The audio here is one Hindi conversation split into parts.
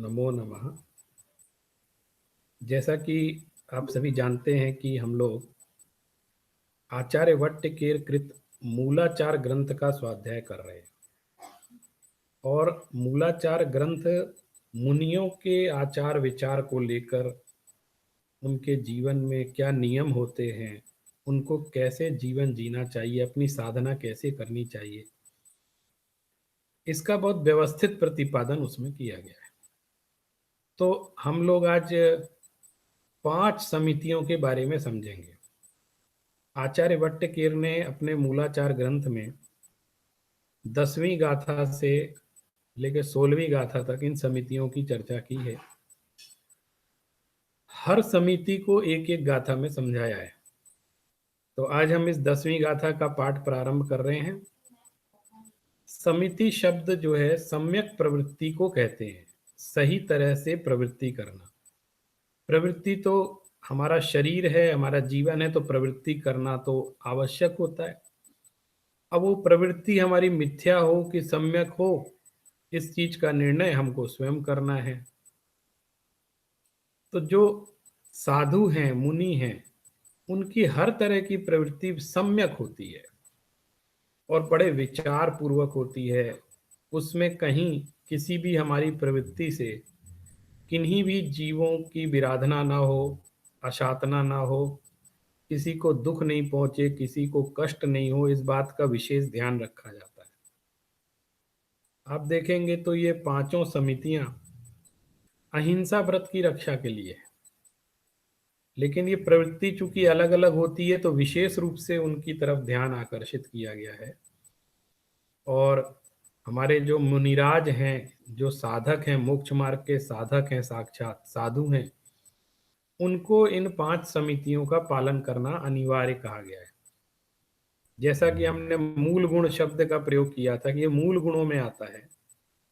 नमो नमः। जैसा कि आप सभी जानते हैं कि हम लोग आचार्य वट्ट के कृत मूलाचार ग्रंथ का स्वाध्याय कर रहे हैं। और मूलाचार ग्रंथ मुनियों के आचार विचार को लेकर उनके जीवन में क्या नियम होते हैं, उनको कैसे जीवन जीना चाहिए, अपनी साधना कैसे करनी चाहिए, इसका बहुत व्यवस्थित प्रतिपादन उसमें किया गया है। तो हम लोग आज 5 समितियों के बारे में समझेंगे। आचार्य वट्टकेर ने अपने मूलाचार ग्रंथ में 10वीं गाथा से लेकर 16वीं गाथा तक इन समितियों की चर्चा की है। हर समिति को एक एक गाथा में समझाया है। तो आज हम इस 10वीं गाथा का पाठ प्रारंभ कर रहे हैं। समिति शब्द जो है सम्यक प्रवृत्ति को कहते हैं, सही तरह से प्रवृत्ति करना। प्रवृत्ति तो हमारा शरीर है, हमारा जीवन है, तो प्रवृत्ति करना तो आवश्यक होता है। अब वो प्रवृत्ति हमारी मिथ्या हो कि सम्यक हो, इस चीज का निर्णय हमको स्वयं करना है। तो जो साधु हैं, मुनि हैं, उनकी हर तरह की प्रवृत्ति सम्यक होती है और बड़े विचार पूर्वक होती है। उसमें कहीं किसी भी हमारी प्रवृत्ति से किन्हीं भी जीवों की विराधना ना हो, अशातना ना हो, किसी को दुख नहीं पहुंचे, किसी को कष्ट नहीं हो, इस बात का विशेष ध्यान रखा जाता है। आप देखेंगे तो ये पांचों समितियां अहिंसा व्रत की रक्षा के लिए है। लेकिन ये प्रवृत्ति चूंकि अलग अलग होती है तो विशेष रूप से उनकी तरफ ध्यान आकर्षित किया गया है। और हमारे जो मुनिराज हैं, जो साधक हैं, मोक्ष मार्ग के साधक हैं, साक्षात साधु हैं, उनको इन 5 समितियों का पालन करना अनिवार्य कहा गया है। जैसा कि हमने मूल गुण शब्द का प्रयोग किया था कि ये मूल गुणों में आता है,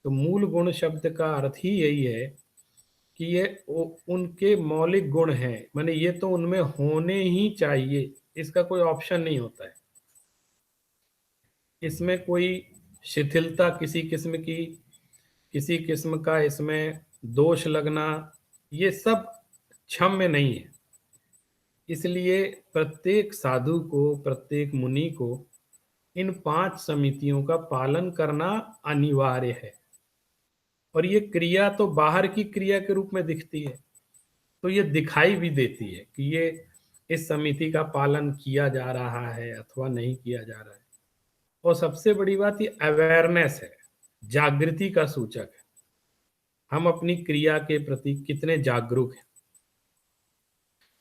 तो मूल गुण शब्द का अर्थ ही यही है कि ये उनके मौलिक गुण हैं, माने ये तो उनमें होने ही चाहिए, इसका कोई ऑप्शन नहीं होता है। इसमें कोई शिथिलता किसी किस्म की, किसी किस्म का इसमें दोष लगना, ये सब क्षम्य नहीं है। इसलिए प्रत्येक साधु को, प्रत्येक मुनि को इन 5 समितियों का पालन करना अनिवार्य है। और ये क्रिया तो बाहर की क्रिया के रूप में दिखती है, तो ये दिखाई भी देती है कि ये इस समिति का पालन किया जा रहा है अथवा नहीं किया जा रहा है। और सबसे बड़ी बात ये अवेयरनेस है, जागृति का सूचक है। हम अपनी क्रिया के प्रति कितने जागरूक हैं।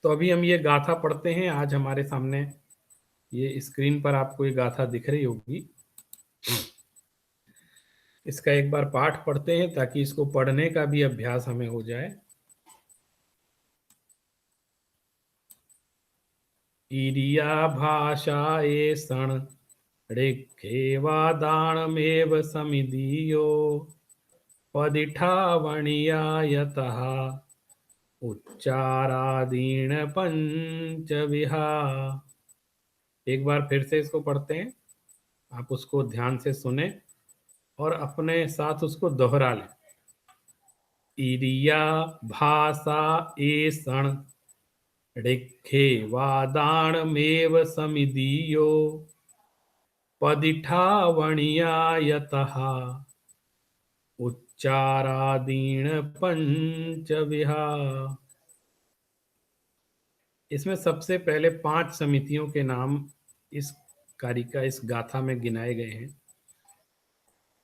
तो अभी हम ये गाथा पढ़ते हैं। आज हमारे सामने ये स्क्रीन पर आपको ये गाथा दिख रही होगी। इसका एक बार पाठ पढ़ते हैं ताकि इसको पढ़ने का भी अभ्यास हमें हो जाए। ईरिया भाषा ए सण ऋखेवादानमेव समिदीयो पदिठावणिया यतः उच्चारादीन पंचविहा। एक बार फिर से इसको पढ़ते हैं, आप उसको ध्यान से सुने और अपने साथ उसको दोहरा लें। ईरिया भाषा ए सण ऋखेवादानमेव समिदीयो पदिठावणिया यतः उच्चारादीन पंचविहा। इसमें सबसे पहले 5 समितियों के नाम इस कारिका, इस गाथा में गिनाए गए हैं।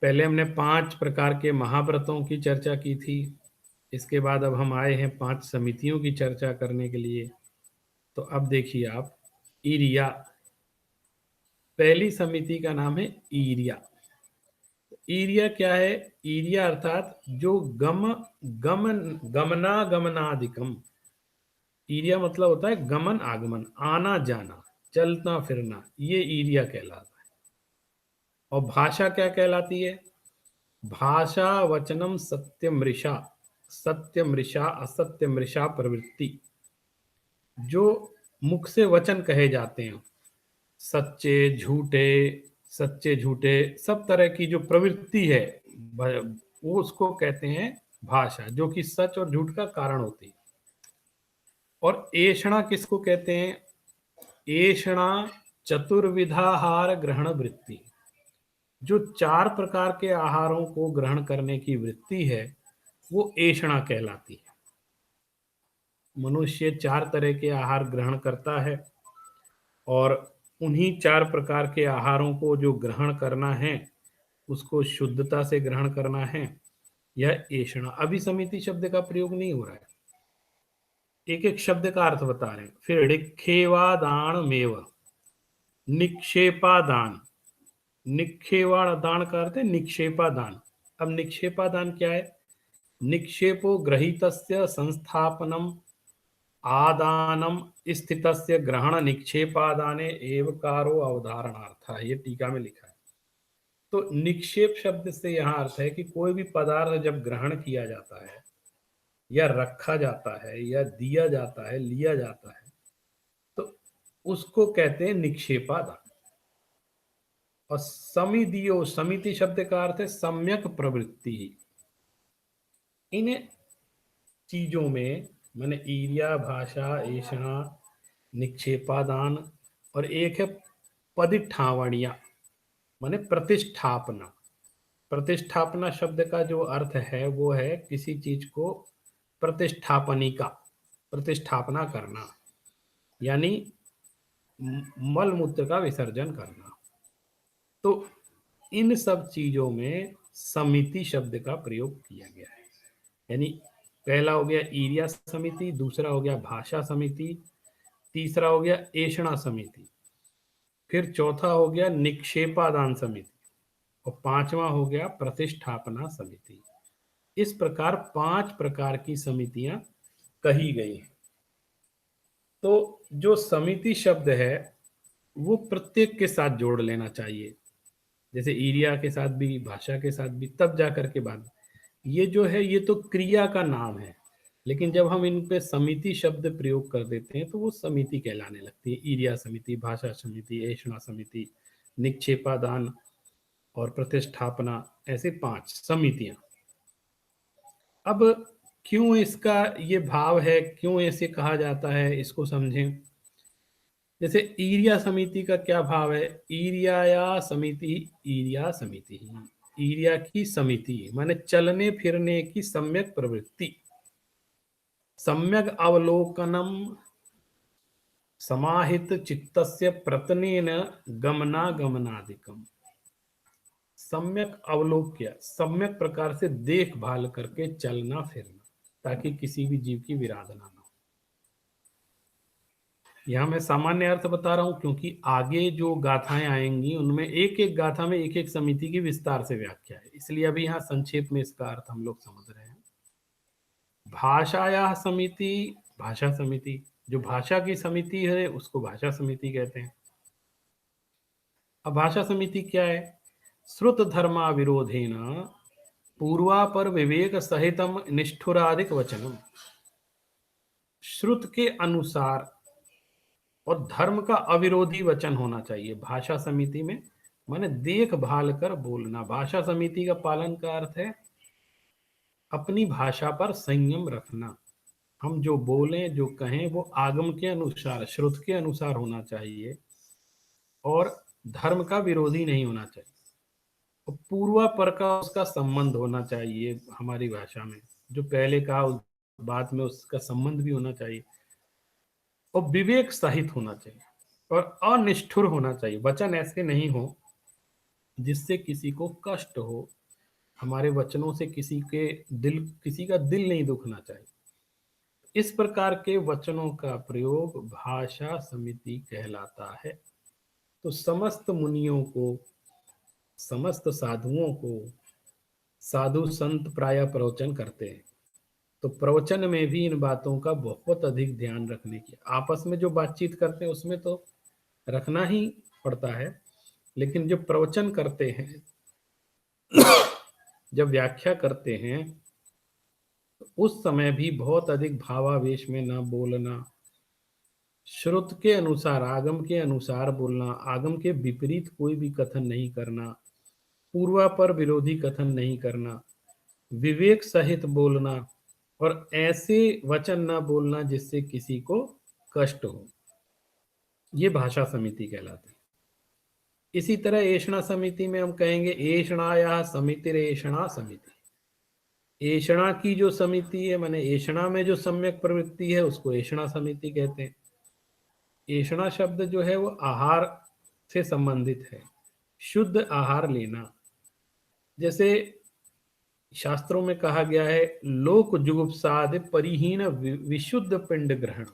पहले हमने 5 प्रकार के महाव्रतों की चर्चा की थी। इसके बाद अब हम आए हैं 5 समितियों की चर्चा करने के लिए। तो अब देखिए आप, ईरिया, पहली समिति का नाम है ईरिया। ईरिया क्या है? ईरिया अर्थात जो गमनागमनादिकम। ईरिया मतलब होता है गमन आगमन, आना जाना, चलना फिरना, ये ईरिया कहलाता है। और भाषा क्या कहलाती है? भाषा वचनम सत्यमृषा, सत्यमृषा असत्यमृषा प्रवृत्ति। जो मुख से वचन कहे जाते हैं, सच्चे झूठे, सच्चे झूठे सब तरह की जो प्रवृत्ति है वो उसको कहते हैं भाषा, जो कि सच और झूठ का कारण होती है। और ऐषणा किसको कहते हैं? ऐषणा चतुर्विधाहार ग्रहण वृत्ति। जो 4 प्रकार के आहारों को ग्रहण करने की वृत्ति है, वो ऐषणा कहलाती है। मनुष्य 4 तरह के आहार ग्रहण करता है, और उन्हीं 4 प्रकार के आहारों को जो ग्रहण करना है, उसको शुद्धता से ग्रहण करना है, यह ऐषणा। अभिसमिति शब्द का प्रयोग नहीं हो रहा है, एक एक शब्द का अर्थ बता रहे हैं। फिर ऋक्षेवादान मेव, निक्षेपादान। निक्षेपादान का अर्थ है निक्षेपादान। अब निक्षेपादान क्या है? निक्षेपो गृहीतस्य संस्थापनम आदानम स्थितस्य ग्रहण निक्षेपादाने एवकारो अवधारणार्थ, ये टीका में लिखा है। तो निक्षेप शब्द से यहाँ अर्थ है कि कोई भी पदार्थ जब ग्रहण किया जाता है, या रखा जाता है, या दिया जाता है, लिया जाता है, तो उसको कहते हैं निक्षेपादान। और समिदियो, समिति शब्द का अर्थ है सम्यक प्रवृत्ति। इन चीजों में मैंने ईर्या, भाषा, ऐषणा, निक्षेपादान, और एक है पदिठावणिया, माने प्रतिष्ठापना। प्रतिष्ठापना शब्द का जो अर्थ है वो है किसी चीज को प्रतिष्ठापनिका, प्रतिष्ठापना करना, यानी मल मूत्र का विसर्जन करना। तो इन सब चीजों में समिति शब्द का प्रयोग किया गया है। यानी पहला हो गया ईर्या समिति, दूसरा हो गया भाषा समिति, तीसरा हो गया ऐषणा समिति, फिर चौथा हो गया निक्षेपादान समिति, और पांचवा हो गया प्रतिष्ठापना समिति। इस प्रकार 5 प्रकार की समितियां कही गई हैं। तो जो समिति शब्द है वो प्रत्येक के साथ जोड़ लेना चाहिए, जैसे ईर्या के साथ भी, भाषा के साथ भी, तब जाकर के बाद। ये जो है ये तो क्रिया का नाम है, लेकिन जब हम इन पे समिति शब्द प्रयोग कर देते हैं तो वो समिति कहलाने लगती है। ईर्या समिति, भाषा समिति, ऐषणा समिति, निक्षेपादान और प्रतिष्ठापना, ऐसे 5 समितियां। अब क्यों इसका ये भाव है, क्यों ऐसे कहा जाता है, इसको समझें। जैसे ईर्या समिति का क्या भाव है? ईर्याया समिति, ईर्या समिति, ईर्या की समिति माने चलने फिरने की सम्यक प्रवृत्ति, सम्यक अवलोकनम समाहित चित्तस्य प्रतनेन गमनागमनादिकम। सम्यक अवलोक्य, सम्यक प्रकार से देखभाल करके चलना फिरना, ताकि किसी भी जीव की विराधना ना हो। यहाँ मैं सामान्य अर्थ बता रहा हूं, क्योंकि आगे जो गाथाएं आएंगी उनमें एक एक गाथा में एक एक समिति की विस्तार से व्याख्या है, इसलिए अभी यहाँ संक्षेप में इसका अर्थ हम लोग समझ रहे हैं। भाषाया समिति, भाषा समिति, जो भाषा की समिति है उसको भाषा समिति कहते हैं। अब भाषा समिति क्या है? श्रुत धर्मा विरोधेन पूर्वापर विवेक सहितम निष्ठुरादिक वचनम। श्रुत के अनुसार और धर्म का अविरोधी वचन होना चाहिए भाषा समिति में, माने देखभाल कर बोलना। भाषा समिति का पालन का अर्थ है अपनी भाषा पर संयम रखना। हम जो बोलें, जो कहें, वो आगम के अनुसार, श्रुत के अनुसार होना चाहिए, और धर्म का विरोधी नहीं होना चाहिए। और पूर्वापर का उसका संबंध होना चाहिए हमारी भाषा में, जो पहले कहा उस बात में उसका संबंध भी होना चाहिए, और विवेक सहित होना चाहिए, और अनिष्ठुर होना चाहिए। वचन ऐसे नहीं हो जिससे किसी को कष्ट हो, हमारे वचनों से किसी का दिल नहीं दुखना चाहिए। इस प्रकार के वचनों का प्रयोग भाषा समिति कहलाता है। तो समस्त मुनियों को, समस्त साधुओं को साधु संत प्राय प्रवचन करते हैं, तो प्रवचन में भी इन बातों का बहुत अधिक ध्यान रखने की, आपस में जो बातचीत करते हैं उसमें तो रखना ही पड़ता है, लेकिन जो प्रवचन करते हैं, जब व्याख्या करते हैं, तो उस समय भी बहुत अधिक भावावेश में न बोलना, श्रुत के अनुसार, आगम के अनुसार बोलना, आगम के विपरीत कोई भी कथन नहीं करना, पूर्वापर विरोधी कथन नहीं करना, विवेक सहित बोलना और ऐसे वचन न बोलना जिससे किसी को कष्ट हो, ये भाषा समिति कहलाती है। इसी तरह ऐषणा समिति में हम कहेंगे ऐषणाया समितिरेषणा समिति। ऐषणा की जो समिति है, माने ऐषणा में जो सम्यक प्रवृत्ति है, उसको ऐषणा समिति कहते हैं। ऐषणा शब्द जो है वो आहार से संबंधित है, शुद्ध आहार लेना। जैसे शास्त्रों में कहा गया है लोक जुगुप्सादि परिहीन विशुद्ध पिंड ग्रहण,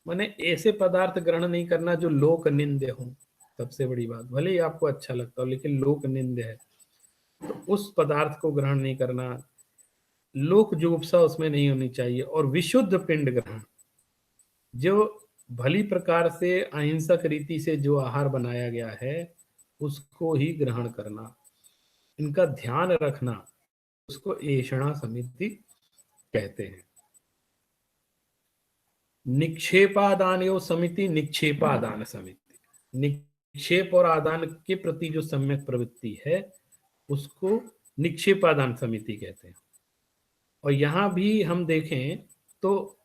माने ऐसे पदार्थ ग्रहण नहीं करना जो लोक निंद्य हो। सबसे बड़ी बात, भले ही आपको अच्छा लगता हो लेकिन लोक निंद्य है तो उस पदार्थ को ग्रहण नहीं करना, लोक जुगुप्सा उसमें नहीं होनी चाहिए। और विशुद्ध पिंड ग्रहण, जो भली प्रकार से अहिंसक रीति से जो आहार बनाया गया है उसको ही ग्रहण करना, इनका ध्यान रखना, उसको ऐषणा समिति कहते हैं। निक्षेपादान एवं समिति, निक्षेपादान समिति, निक्षेप और आदान के प्रति जो सम्यक प्रवृत्ति है उसको निक्षेपादान समिति कहते हैं। और यहां भी हम देखें तो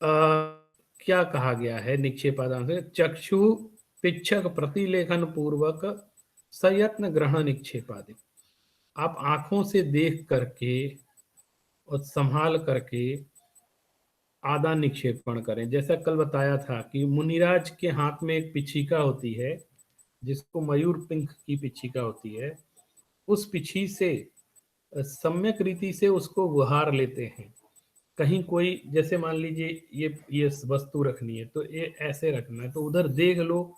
क्या कहा गया है निक्षेपादान से, चक्षु पिच्छक प्रतिलेखन पूर्वक सयत्न ग्रहण निक्षेपादि। आप आंखों से देख करके और संभाल करके आदान निक्षेपण करें। जैसा कल बताया था कि मुनिराज के हाथ में एक पिछिका होती है जिसको मयूर पिंख की पिछिका होती है, उस पिछी से सम्यक रीति से उसको गुहार लेते हैं। कहीं कोई, जैसे मान लीजिए ये वस्तु रखनी है तो ये ऐसे रखना है, तो उधर देख लो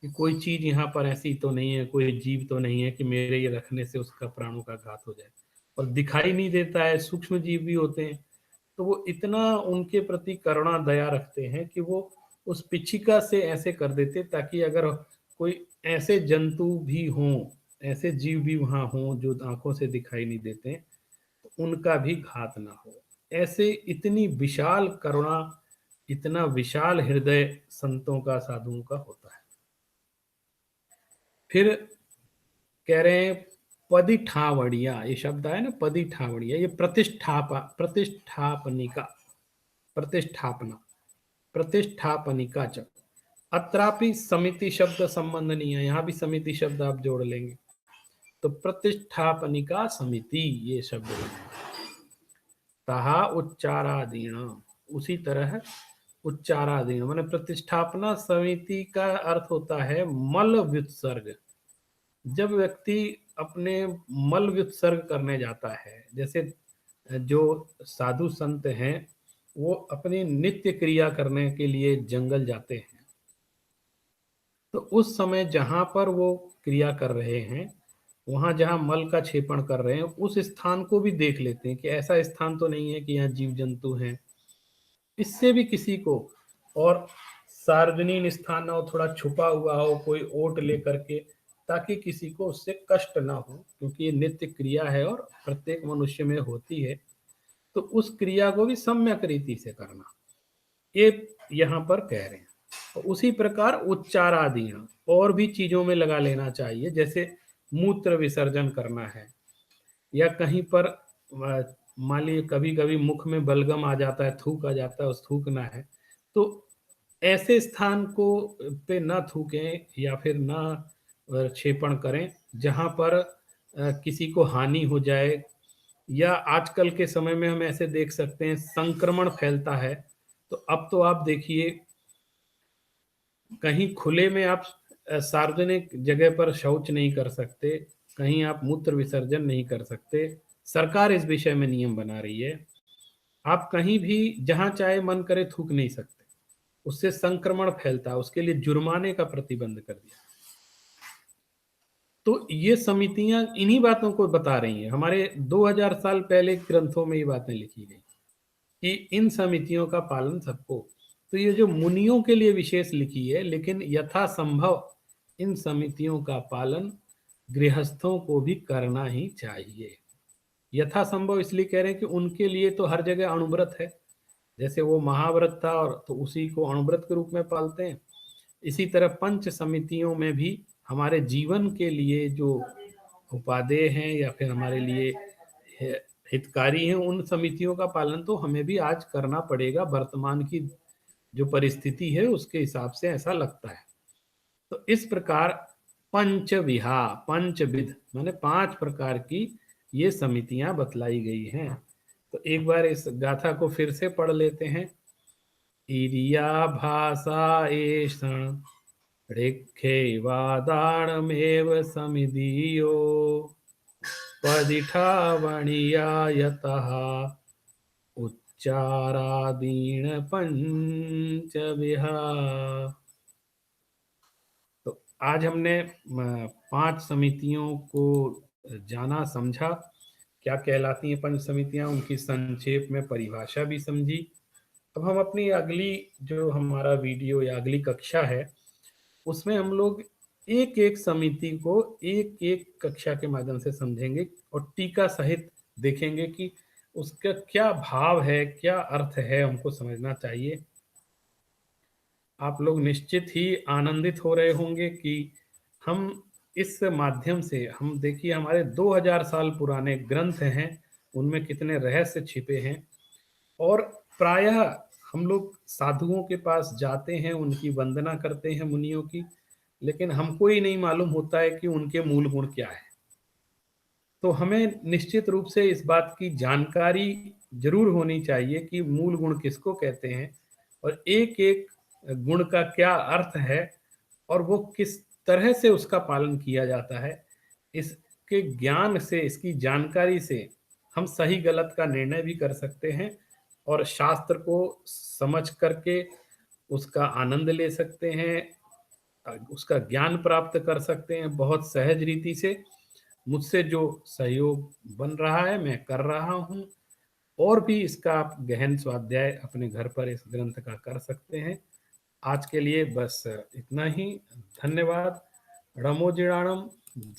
कि कोई चीज यहाँ पर ऐसी तो नहीं है, कोई जीव तो नहीं है कि मेरे ये रखने से उसका प्राणों का घात हो जाए। और दिखाई नहीं देता है, सूक्ष्म जीव भी होते हैं, तो वो इतना उनके प्रति करुणा दया रखते हैं कि वो उस पिछिका से ऐसे कर देते ताकि अगर कोई ऐसे जंतु भी हों, ऐसे जीव भी वहां हों जो आंखों से दिखाई नहीं देते, तो उनका भी घात ना हो। ऐसे इतनी विशाल करुणा, इतना विशाल हृदय संतों का, साधुओं का होता है। फिर कह रहे हैं पदिठावड़िया, ये शब्द है ना पदिठावड़िया, ये प्रतिष्ठापनिका, प्रतिष्ठापना, प्रतिष्ठापनिका च। अत्रापि समिति शब्द संबंध नहीं है, यहाँ भी समिति शब्द आप जोड़ लेंगे तो प्रतिष्ठापनिका समिति ये शब्द है। तहा उच्चारादीन, उसी तरह उच्चारादीन माने प्रतिष्ठापना समिति का अर्थ होता है मल व्युत्सर्ग। जब व्यक्ति अपने मल व्युत्सर्ग करने जाता है, जैसे जो साधु संत हैं वो अपनी नित्य क्रिया करने के लिए जंगल जाते हैं, तो उस समय जहां पर वो क्रिया कर रहे हैं, वहां जहां मल का क्षेपण कर रहे हैं, उस स्थान को भी देख लेते हैं कि ऐसा स्थान तो नहीं है कि यहाँ जीव जंतु हैं, इससे भी किसी को, और सार्वजनिक स्थान ना हो, थोड़ा छुपा हुआ हो, कोई ओट लेकर के, ताकि किसी को उससे कष्ट ना हो, क्योंकि ये नित्य क्रिया है और प्रत्येक मनुष्य में होती है, तो उस क्रिया को भी सम्यक रीति से करना, ये यहाँ पर कह रहे हैं। तो उसी प्रकार उच्चारादि और भी चीजों में लगा लेना चाहिए, जैसे मूत्र विसर्जन करना है, या कहीं पर मान लीजिए कभी कभी मुख में बलगम आ जाता है, थूक आ जाता है, उस थूकना है, तो ऐसे स्थान को पे ना थूकें या फिर ना क्षेपण करें जहां पर किसी को हानि हो जाए। या आजकल के समय में हम ऐसे देख सकते हैं संक्रमण फैलता है, तो अब तो आप देखिए कहीं खुले में आप सार्वजनिक जगह पर शौच नहीं कर सकते, कहीं आप मूत्र विसर्जन नहीं कर सकते, सरकार इस विषय में नियम बना रही है। आप कहीं भी जहां चाहे मन करे थूक नहीं सकते, उससे संक्रमण फैलता है, उसके लिए जुर्माने का प्रतिबंध कर दिया। तो ये समितियां इन्हीं बातों को बता रही हैं, हमारे 2000 साल पहले ग्रंथों में ये बातें लिखी गई कि इन समितियों का पालन सबको। तो ये जो मुनियों के लिए विशेष लिखी है, लेकिन यथासंभव इन समितियों का पालन गृहस्थों को भी करना ही चाहिए। यथासंभव इसलिए कह रहे हैं कि उनके लिए तो हर जगह अणुव्रत है, जैसे वो महाव्रत था और तो उसी को अणुव्रत के रूप में पालते हैं। इसी तरह पंच समितियों में भी हमारे जीवन के लिए जो उपादेय हैं या फिर हमारे लिए हितकारी हैं उन समितियों का पालन तो हमें भी आज करना पड़ेगा, वर्तमान की जो परिस्थिति है उसके हिसाब से ऐसा लगता है। तो इस प्रकार पंचविहा, पंचविध माने 5 प्रकार की ये समितियां बतलाई गई हैं। तो एक बार इस गाथा को फिर से पढ़ लेते हैं। इरिया भाषा एषण ऋक्षे वादाणमेव समिधियो पदिठावणीया यतः उच्चारादीन पंचविहा। तो आज हमने 5 समितियों को जाना समझा, क्या कहलाती हैं पंच समितियां, उनकी संक्षेप में परिभाषा भी समझी। अब हम अपनी अगली जो हमारा वीडियो या अगली कक्षा है उसमें हम लोग एक एक समिति को एक एक कक्षा के माध्यम से समझेंगे और टीका सहित देखेंगे कि उसका क्या भाव है, क्या अर्थ है, हमको समझना चाहिए। आप लोग निश्चित ही आनंदित हो रहे होंगे कि हम इस माध्यम से, हम देखिए हमारे 2000 साल पुराने ग्रंथ हैं, उनमें कितने रहस्य छिपे हैं। और प्रायः हम लोग साधुओं के पास जाते हैं, उनकी वंदना करते हैं मुनियों की, लेकिन हमको ही नहीं मालूम होता है कि उनके मूल गुण क्या है। तो हमें निश्चित रूप से इस बात की जानकारी जरूर होनी चाहिए कि मूल गुण किसको कहते हैं और एक एक गुण का क्या अर्थ है और वो किस तरह से उसका पालन किया जाता है। इसके ज्ञान से, इसकी जानकारी से हम सही गलत का निर्णय भी कर सकते हैं और शास्त्र को समझ करके उसका आनंद ले सकते हैं, उसका ज्ञान प्राप्त कर सकते हैं बहुत सहज रीति से। मुझसे जो सहयोग बन रहा है मैं कर रहा हूँ, और भी इसका आप गहन स्वाध्याय अपने घर पर इस ग्रंथ का कर सकते हैं। आज के लिए बस इतना ही। धन्यवाद। रमोजिराणम।